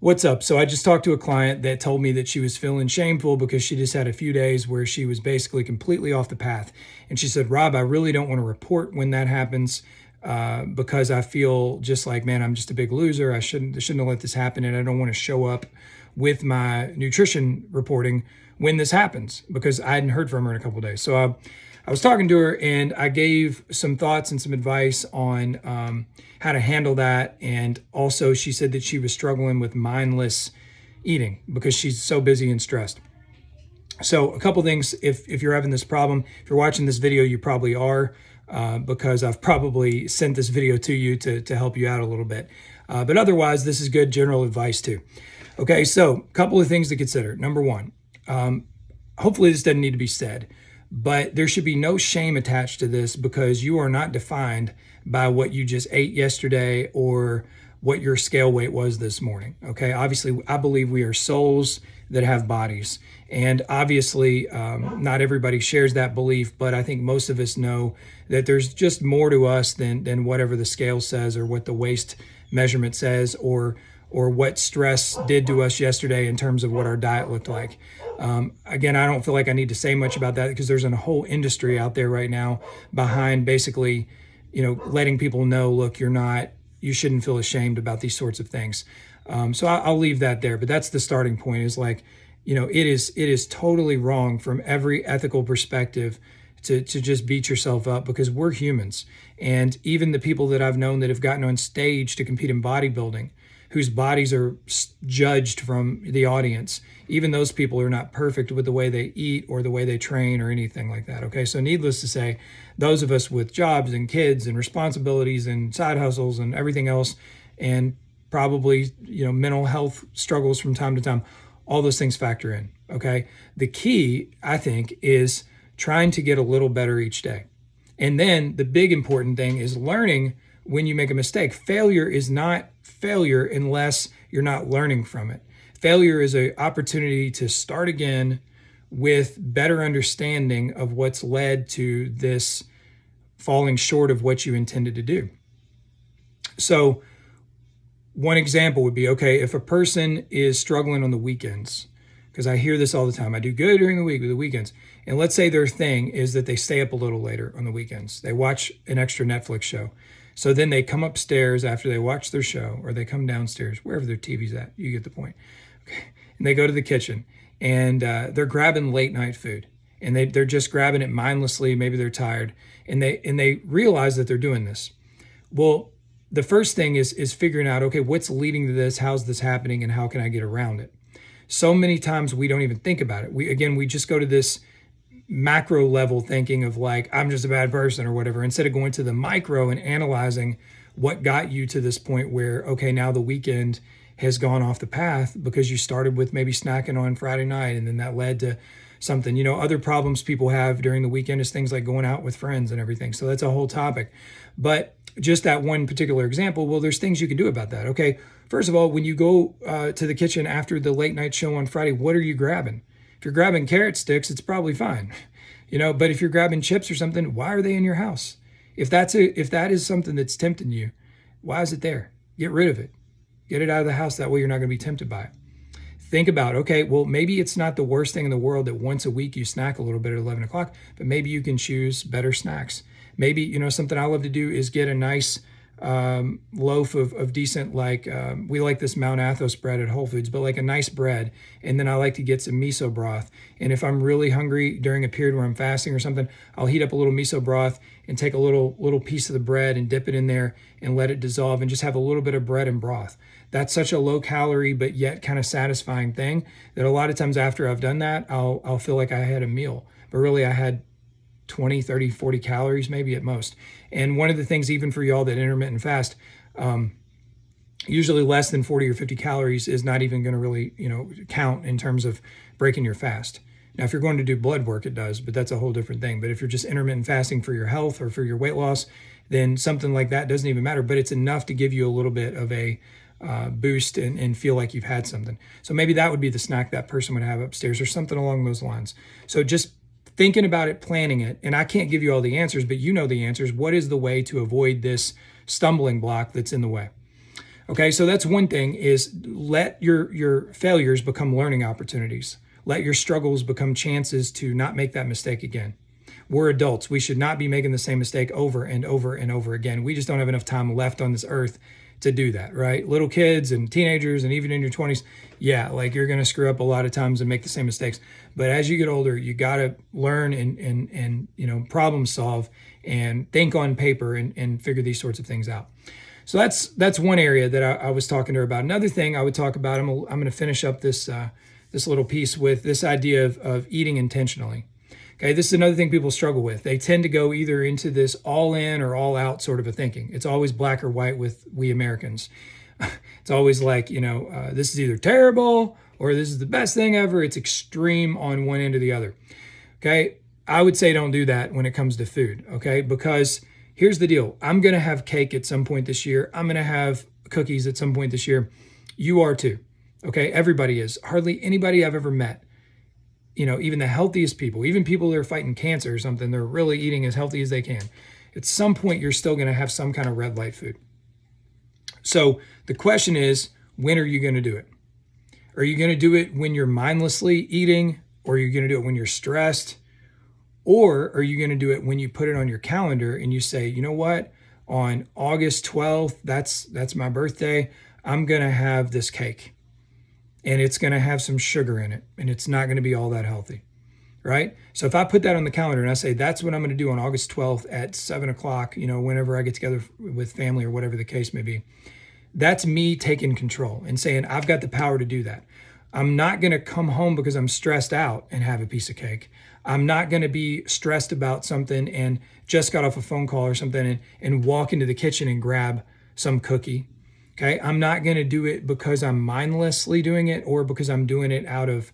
What's up? So I just talked to a client that told me that she was feeling shameful because she just had a few days where she was basically completely off the path. And she said, Rob, I really don't want to report when that happens because I feel just like, man, I'm just a big loser. I shouldn't have let this happen. And I don't want to show up with my nutrition reporting when this happens because I hadn't heard from her in a couple of days. So I was talking to her and I gave some thoughts and some advice on how to handle that. And also, she said that she was struggling with mindless eating because she's so busy and stressed. So a couple things, if you're having this problem, if you're watching this video, you probably are because I've probably sent this video to you to help you out a little bit. But otherwise, this is good general advice too. Okay, so a couple of things to consider. Number one, hopefully this doesn't need to be said, but there should be no shame attached to this because you are not defined by what you just ate yesterday or what your scale weight was this morning. Okay, obviously, I believe we are souls that have bodies. And obviously, not everybody shares that belief, but I think most of us know that there's just more to us than whatever the scale says or what the waist measurement says or what stress did to us yesterday in terms of what our diet looked like. Again, I don't feel like I need to say much about that because there's a whole industry out there right now behind basically, letting people know, look, you shouldn't feel ashamed about these sorts of things. So I'll leave that there, but that's the starting point is like, it is totally wrong from every ethical perspective to just beat yourself up because we're humans. And even the people that I've known that have gotten on stage to compete in bodybuilding, whose bodies are judged from the audience, even those people are not perfect with the way they eat or the way they train or anything like that. Okay, so needless to say, those of us with jobs and kids and responsibilities and side hustles and everything else, and probably mental health struggles from time to time, all those things factor in. Okay, the key, I think, is trying to get a little better each day. And then the big important thing is learning when you make a mistake. Failure is not failure unless you're not learning from it. Failure is an opportunity to start again with better understanding of what's led to this falling short of what you intended to do. So one example would be, okay, if a person is struggling on the weekends, because I hear this all the time, I do good during the week with the weekends. And let's say their thing is that they stay up a little later on the weekends. They watch an extra Netflix show. So then they come upstairs after they watch their show, or they come downstairs, wherever their TV's at. You get the point. Okay. And they go to the kitchen and they're grabbing late night food. And they're just grabbing it mindlessly. Maybe they're tired. And they realize that they're doing this. Well, the first thing is figuring out, okay, what's leading to this? How's this happening? And how can I get around it? So many times we don't even think about it. We just go to this macro level thinking of like, I'm just a bad person or whatever, instead of going to the micro and analyzing what got you to this point where, okay, now the weekend has gone off the path because you started with maybe snacking on Friday night and then that led to something. Other problems people have during the weekend is things like going out with friends and everything. So that's a whole topic. But just that one particular example, well, there's things you can do about that. Okay, first of all, when you go to the kitchen after the late night show on Friday, what are you grabbing? If you're grabbing carrot sticks, it's probably fine, but if you're grabbing chips or something, why are they in your house? If that is something that's tempting you, why is it there? Get rid of it. Get it out of the house. That way you're not going to be tempted by it. Think about, okay, well, maybe it's not the worst thing in the world that once a week you snack a little bit at 11 o'clock, but maybe you can choose better snacks. Maybe, something I love to do is get a nice loaf of decent, we like this Mount Athos bread at Whole Foods, but like a nice bread. And then I like to get some miso broth. And if I'm really hungry during a period where I'm fasting or something, I'll heat up a little miso broth and take a little piece of the bread and dip it in there and let it dissolve and just have a little bit of bread and broth. That's such a low calorie, but yet kind of satisfying thing that a lot of times after I've done that, I'll feel like I had a meal, but really I had 20, 30, 40 calories, maybe at most. And one of the things, even for y'all that intermittent fast, usually less than 40 or 50 calories is not even going to really, count in terms of breaking your fast. Now, if you're going to do blood work, it does, but that's a whole different thing. But if you're just intermittent fasting for your health or for your weight loss, then something like that doesn't even matter, but it's enough to give you a little bit of a boost and feel like you've had something. So maybe that would be the snack that person would have upstairs or something along those lines. So just thinking about it, planning it, and I can't give you all the answers, but you know the answers. What is the way to avoid this stumbling block that's in the way? Okay, so that's one thing, is let your failures become learning opportunities. Let your struggles become chances to not make that mistake again. We're adults. We should not be making the same mistake over and over and over again. We just don't have enough time left on this earth to do that, right? Little kids and teenagers and even in your 20s, yeah, like you're going to screw up a lot of times and make the same mistakes. But as you get older, you got to learn and problem solve and think on paper and figure these sorts of things out. So that's one area that I was talking to her about. Another thing I would talk about, I'm going to finish up this little piece with this idea of eating intentionally. Okay, this is another thing people struggle with. They tend to go either into this all in or all out sort of a thinking. It's always black or white with we Americans. It's always like, this is either terrible or this is the best thing ever. It's extreme on one end or the other. Okay, I would say don't do that when it comes to food. Okay, because here's the deal. I'm going to have cake at some point this year. I'm going to have cookies at some point this year. You are too. Okay, everybody is. Hardly anybody I've ever met, even the healthiest people, even people that are fighting cancer or something, they're really eating as healthy as they can. At some point, you're still going to have some kind of red light food. So the question is, when are you going to do it? Are you going to do it when you're mindlessly eating, or are you going to do it when you're stressed? Or are you going to do it when you put it on your calendar and you say, you know what, on August 12th, that's my birthday, I'm going to have this cake. And it's going to have some sugar in it, and it's not going to be all that healthy, right? So if I put that on the calendar and I say, that's what I'm going to do on August 12th at 7 o'clock, whenever I get together with family or whatever the case may be, that's me taking control and saying, I've got the power to do that. I'm not going to come home because I'm stressed out and have a piece of cake. I'm not going to be stressed about something and just got off a phone call or something and walk into the kitchen and grab some cookie. Okay, I'm not going to do it because I'm mindlessly doing it or because I'm doing it out of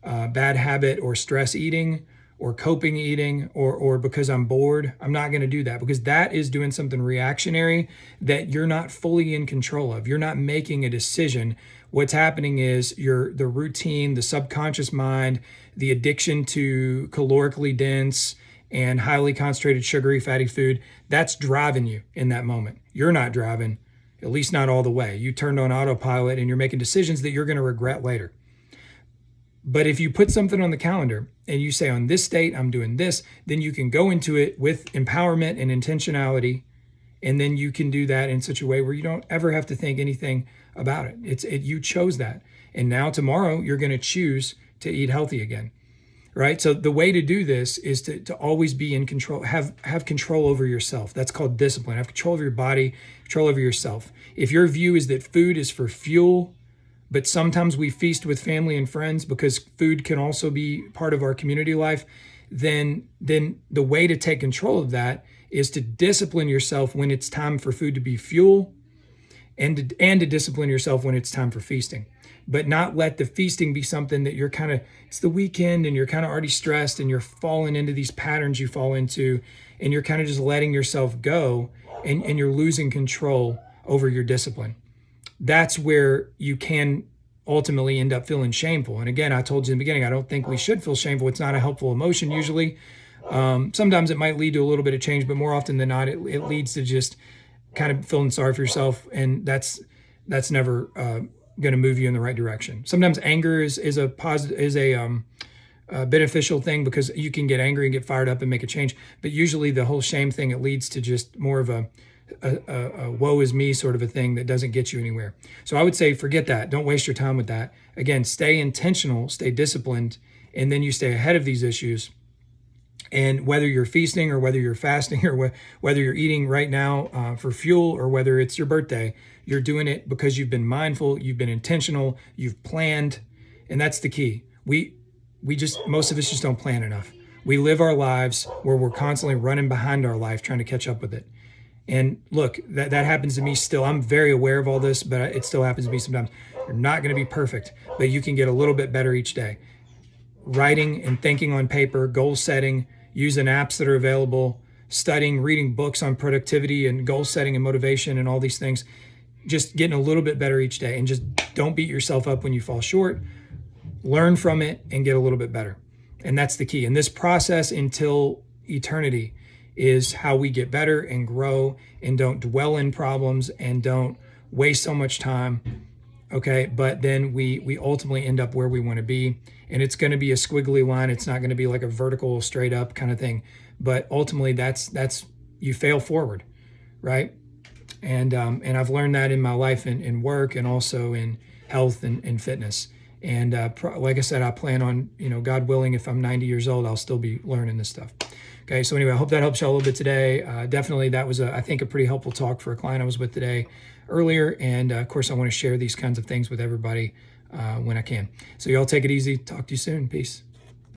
bad habit or stress eating or coping eating or because I'm bored. I'm not going to do that, because that is doing something reactionary that you're not fully in control of. You're not making a decision. What's happening is the routine, the subconscious mind, the addiction to calorically dense and highly concentrated sugary fatty food, that's driving you in that moment. You're not driving. At least not all the way. You turned on autopilot and you're making decisions that you're going to regret later. But if you put something on the calendar and you say, on this date, I'm doing this, then you can go into it with empowerment and intentionality. And then you can do that in such a way where you don't ever have to think anything about it. You chose that. And now tomorrow you're going to choose to eat healthy again. Right? So the way to do this is to always be in control, have control over yourself. That's called discipline. Have control over your body, control over yourself. If your view is that food is for fuel, but sometimes we feast with family and friends because food can also be part of our community life, then the way to take control of that is to discipline yourself when it's time for food to be fuel, and to discipline yourself when it's time for feasting. But not let the feasting be something that you're it's the weekend and you're kind of already stressed and you're falling into these patterns you fall into, and you're kind of just letting yourself go and you're losing control over your discipline. That's where you can ultimately end up feeling shameful. And again, I told you in the beginning, I don't think we should feel shameful. It's not a helpful emotion usually. Sometimes it might lead to a little bit of change, but more often than not, it leads to just kind of feeling sorry for yourself. And that's never going to move you in the right direction. Sometimes anger is a beneficial thing because you can get angry and get fired up and make a change. But usually the whole shame thing, it leads to just more of a woe is me sort of a thing that doesn't get you anywhere. So I would say forget that. Don't waste your time with that. Again, stay intentional, stay disciplined, and then you stay ahead of these issues. And whether you're feasting or whether you're fasting or whether you're eating right now for fuel or whether it's your birthday, you're doing it because you've been mindful, you've been intentional, you've planned, and that's the key. Most of us just don't plan enough. We live our lives where we're constantly running behind our life trying to catch up with it. And look, that happens to me still. I'm very aware of all this, but it still happens to me sometimes. You're not going to be perfect, but you can get a little bit better each day. Writing and thinking on paper, goal setting, using apps that are available, studying, reading books on productivity and goal setting and motivation and all these things. Just getting a little bit better each day, and just don't beat yourself up when you fall short. Learn from it and get a little bit better. And that's the key. And this process until eternity is how we get better and grow and don't dwell in problems and don't waste so much time. Okay, but then we ultimately end up where we want to be, and it's going to be a squiggly line. It's not going to be like a vertical straight up kind of thing, but ultimately that's you fail forward, right? And I've learned that in my life, in work, and also in health and fitness. And like I said, I plan on, God willing, if I'm 90 years old, I'll still be learning this stuff. Okay, so anyway, I hope that helps you a little bit today. Definitely, that was, I think, a pretty helpful talk for a client I was with today earlier. And of course, I want to share these kinds of things with everybody when I can. So y'all take it easy. Talk to you soon. Peace.